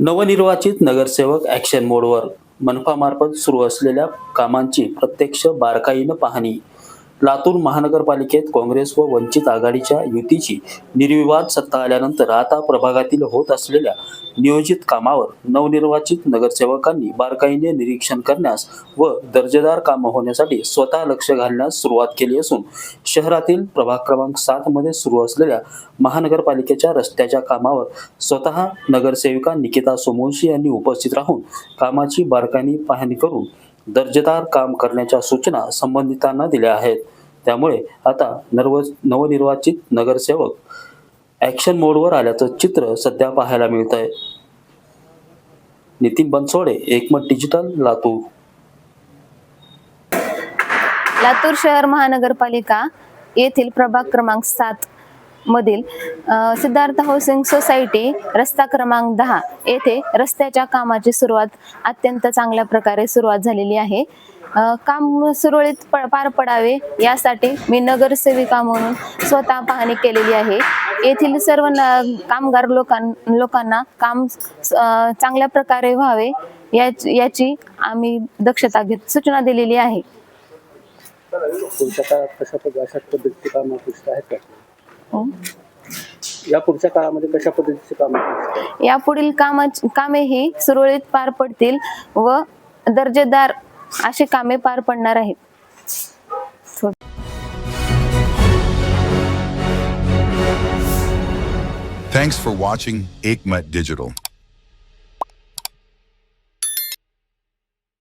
नवनिर्वाचित नगरसेवक ॲक्शन मोडवर मनपामार्फत सुरू असलेल्या कामांची प्रत्यक्ष बारकाईनं पाहणी. लातूर महानगरपालिकेत काँग्रेस व वंचित आघाडीच्या युतीची निर्विवाद सत्ता आल्यानंतर आता प्रभागातील होत असलेल्या नियोजित कामावर नवनिर्वाचित नगरसेवकांनी बारकाईने निरीक्षण करण्यास व दर्जेदार कामं होण्यासाठी स्वतः लक्ष घालण्यास सुरुवात केली असून शहरातील प्रभाग क्रमांक 7 मध्ये सुरू असलेल्या महानगरपालिकेच्या रस्त्याच्या कामावर स्वतः नगरसेविका निकिता सोमवंशी यांनी उपस्थित राहून कामाची बारकाईने पाहणी करून दर्जेदार काम करण्याच्या सूचना संबंधितांना दिल्या आहेत. त्यामुळे आता नवनिर्वाचित नगरसेवक ॲक्शन मोडवर आल्याचं चित्र सध्या पाहायला मिळत आहे. नितीन बनसोडे, एकमत डिजिटल, लातूर. लातूर शहर महानगरपालिका येथील प्रभाग क्रमांक 7 मधील सिद्धार्थ हाऊसिंग सोसायटी रस्ता क्रमांक 10 येथे रस्त्याच्या कामाची सुरुवात अत्यंत चांगल्या प्रकारे सुरुवात झालेली आहे. काम सुरळीत पार पडावे यासाठी मी नगरसेविका म्हणून स्वतः पाहणी केलेली आहे. येथील सर्व कामगार लोकांना काम चांगल्या प्रकारे व्हावे याची आम्ही दक्षता घेत सूचना दिलेली आहे. कशा पद्धतीचे काम अपेक्षित आहेत का? या पुढच्या काळामध्ये कशा पद्धतीचे काम? यापुढील कामे ही सुरळीत पार पडतील व दर्जेदार अशी कामे पार पडणार आहेत. Thanks for watching Ekmat Digital.